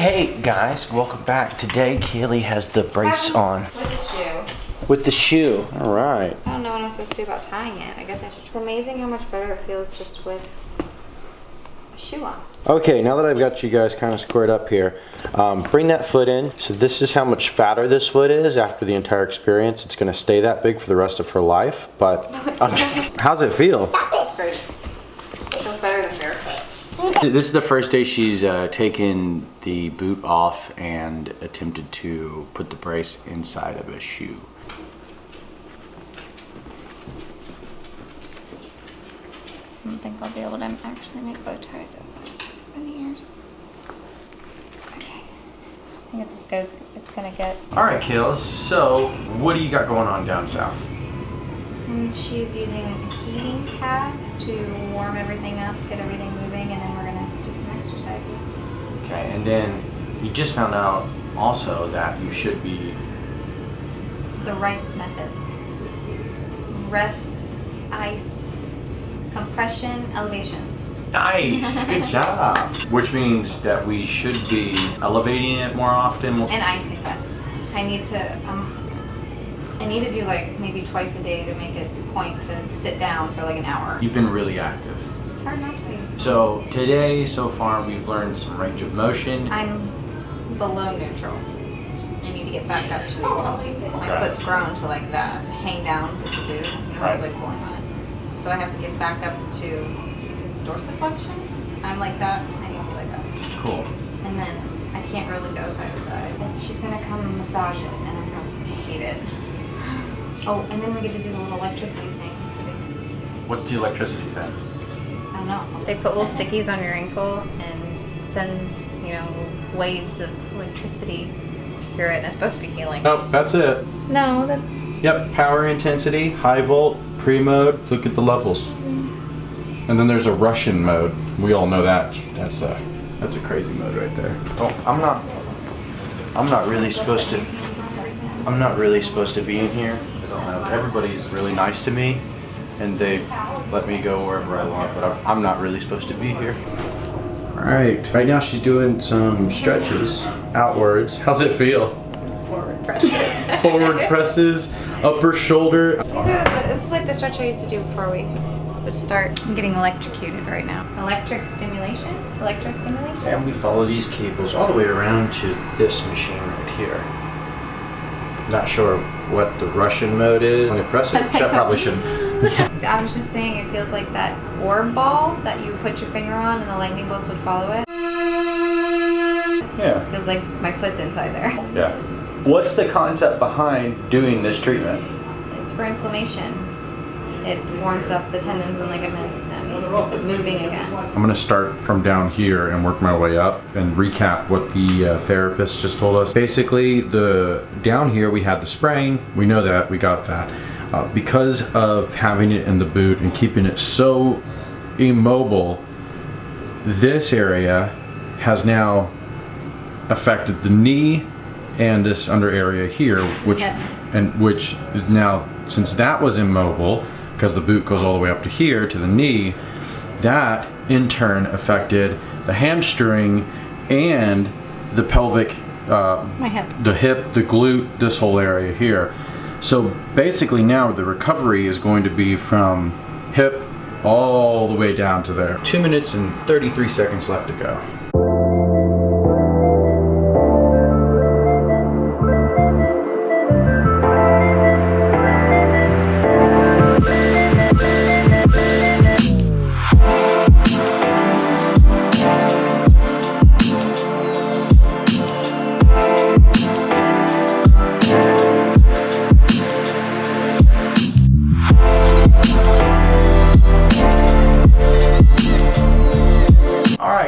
Hey guys, welcome back. Today Kalee has the brace on. With the shoe. With the shoe. All right. I don't know what I'm supposed to do about tying it. I guess I should. It's amazing how much better it feels just with a shoe on. Okay, now that I've got you guys kind of squared up here, bring that foot in. So this is how much fatter this foot is after the entire experience. It's going to stay that big for the rest of her life, but how's it feel? It's great. It feels better than barefoot. This is the first day she's taken the boot off and attempted to put the brace inside of a shoe. I don't think I'll be able to actually make bow ties in the ears. Okay. I think it's as good as it's gonna get. All right, Kalee, so what do you got going on down south? She's using a heating pad to warm everything up, get everything moving, and then we're gonna do some exercises. Okay, and then you just found out also that you should be... The RICE method. Rest, ice, compression, elevation. Nice, good job. Which means that we should be elevating it more often. And icing, yes. I need to do like maybe twice a day to make it a point to sit down for like an hour. You've been really active. It's hard not to be. So today, so far, we've learned some range of motion. I'm below neutral. I need to get back up to neutral. My foot's grown to like that, to hang down with the boot. I was like pulling on it. So I have to get back up to dorsiflexion. I'm like that. I need to be like that. Cool. And then I can't really go side to side. And she's gonna come massage it, and I'm gonna hate it. Oh, and then we get to do the little electricity things. What's the electricity thing? I don't know. They put little stickies on your ankle and sends, you know, waves of electricity through it, and it's supposed to be healing. Nope, that's it. No, that. Yep, power intensity, high volt, pre-mode, look at the levels. And then there's a Russian mode. We all know that. That's a crazy mode right there. Oh, I'm not really supposed to be in here. I don't know. Everybody's really nice to me and they let me go wherever I want, but I'm not really supposed to be here. All right. Right now she's doing some stretches outwards. How's it feel? Forward presses. Forward presses, upper shoulder. This is like the stretch I used to do before we would start. I'm getting electrocuted right now. Electrostimulation. And we follow these cables all the way around to this machine right here. Not sure what the Russian mode is. When you press it, I probably shouldn't. I was just saying it feels like that orb ball that you put your finger on and the lightning bolts would follow it. Yeah. It feels like my foot's inside there. Yeah. What's the concept behind doing this treatment? It's for inflammation. It warms up the tendons and ligaments and gets it moving again. I'm going to start from down here and work my way up and recap what the therapist just told us. Basically, down here we had the sprain. We know that, we got that. Because of having it in the boot and keeping it so immobile, this area has now affected the knee and this under area here, which now, since that was immobile, because the boot goes all the way up to here to the knee, that in turn affected the hamstring and the pelvic, My hip. the hip, the glute, this whole area here. So basically now the recovery is going to be from hip all the way down to there. 2 minutes and 33 seconds left to go.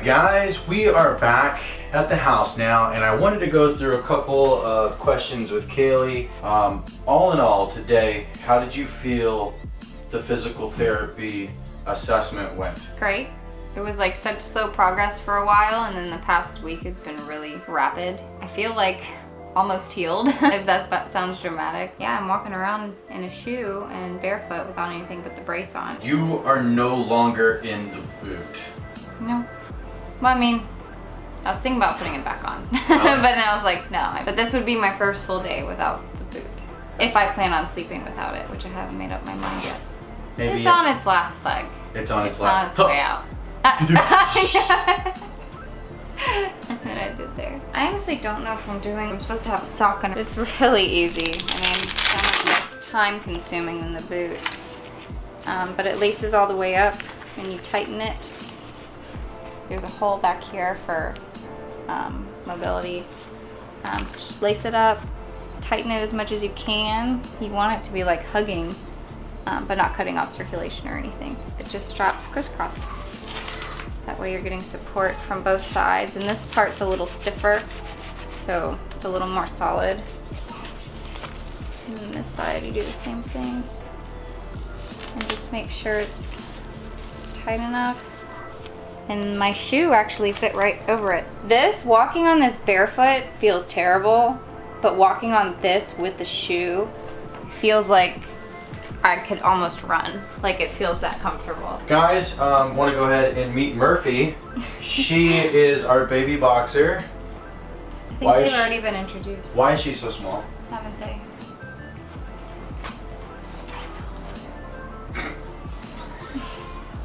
Guys, we are back at the house now, and I wanted to go through a couple of questions with Kalee. All in all, today, how did you feel the physical therapy assessment went? Great. It was like such slow progress for a while, and then the past week has been really rapid. I feel like almost healed, if that sounds dramatic. Yeah, I'm walking around in a shoe and barefoot without anything but the brace on. You are no longer in the boot. No. Well, I mean, I was thinking about putting it back on, but then I was like, no. But this would be my first full day without the boot. If I plan on sleeping without it, which I haven't made up my mind yet. Maybe It's on its last leg. It's on its It's on its way out. What I did there. I honestly don't know if I'm supposed to have a sock on it. It's really easy. I mean, so much less time consuming than the boot. But it laces all the way up and you tighten it. There's a hole back here for mobility. Just lace it up, tighten it as much as you can. You want it to be like hugging, but not cutting off circulation or anything. It just straps crisscross. That way you're getting support from both sides. And this part's a little stiffer, so it's a little more solid. And then this side you do the same thing. And just make sure it's tight enough. And my shoe actually fit right over it. Walking on this barefoot feels terrible, but walking on this with the shoe feels like I could almost run. Like it feels that comfortable. Guys, want to go ahead and meet Murphy. She is our baby boxer. I think they've already been introduced. Why is she so small? Haven't they?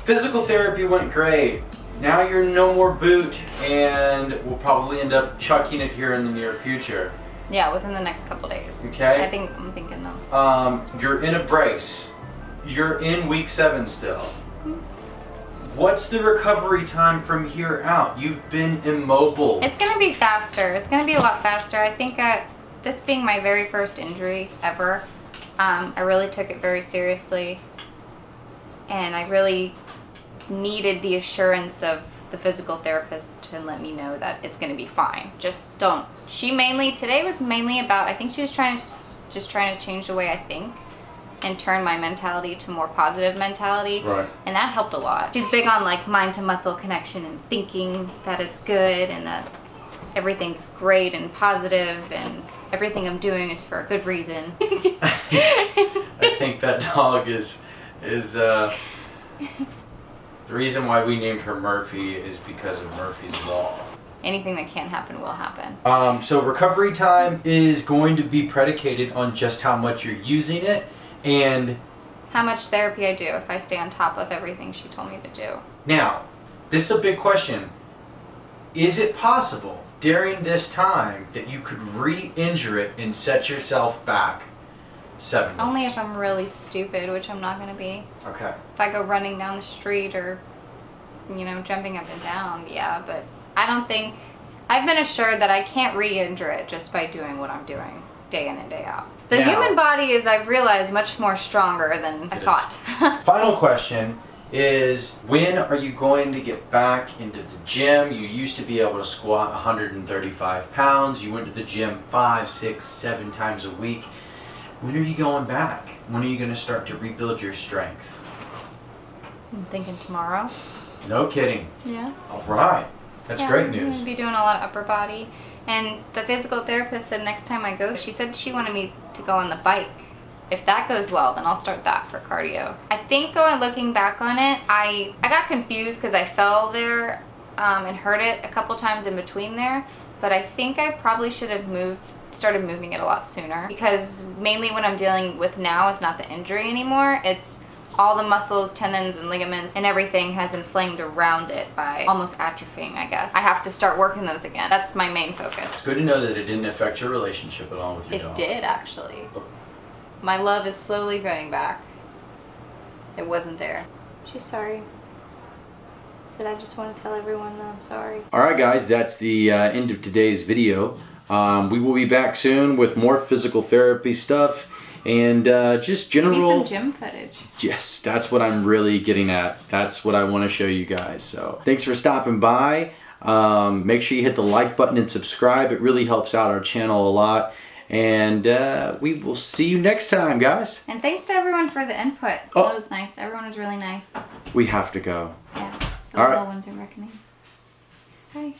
Physical therapy went great. Now you're no more boot, and we'll probably end up chucking it here in the near future. Yeah, within the next couple days. Okay. I'm thinking though. You're in a brace. You're in week 7 still. What's the recovery time from here out? You've been immobile. It's gonna be faster. It's gonna be a lot faster. I think this being my very first injury ever, I really took it very seriously, and I really needed the assurance of the physical therapist to let me know that it's gonna be fine. Just don't. Today was mainly about, I think she was trying to change the way I think and turn my mentality to more positive mentality. Right. And that helped a lot. She's big on like mind to muscle connection and thinking that it's good and that everything's great and positive and everything I'm doing is for a good reason. I think that dog is the reason why we named her Murphy is because of Murphy's Law. Anything that can happen will happen. So recovery time is going to be predicated on just how much you're using it and how much therapy I do if I stay on top of everything she told me to do. now, this is a big question. Is it possible during this time that you could re-injure it and set yourself back 7 months? Only if I'm really stupid, which I'm not gonna be. Okay. If I go running down the street or, jumping up and down, yeah, but I don't think, I've been assured that I can't re-injure it just by doing what I'm doing day in and day out. The human body is, I've realized, much more stronger than I thought. Final question is, when are you going to get back into the gym? You used to be able to squat 135 pounds. You went to the gym 5, 6, 7 times a week. When are you going back? When are you going to start to rebuild your strength? I'm thinking tomorrow. No kidding. Yeah. All right. That's great I'm news. gonna be doing a lot of upper body. And the physical therapist said next time I go, she said she wanted me to go on the bike. If that goes well, then I'll start that for cardio. I think looking back on it, I got confused because I fell there and hurt it a couple times in between there. But I think I probably should have started moving it a lot sooner, because mainly what I'm dealing with now is not the injury anymore. It's all the muscles, tendons, and ligaments, and everything has inflamed around it by almost atrophying, I guess. I have to start working those again. That's my main focus. It's good to know that it didn't affect your relationship at all with your dog. It did, actually. My love is slowly going back. It wasn't there. She's sorry. Said I just want to tell everyone that I'm sorry. Alright guys, that's the end of today's video. We will be back soon with more physical therapy stuff and just general... Maybe some gym footage. Yes, that's what I'm really getting at. That's what I want to show you guys. So thanks for stopping by. Make sure you hit the like button and subscribe. It really helps out our channel a lot. And we will see you next time, guys. And thanks to everyone for the input. Oh. That was nice. Everyone was really nice. We have to go. Yeah. The All little right. ones are reckoning. Hi.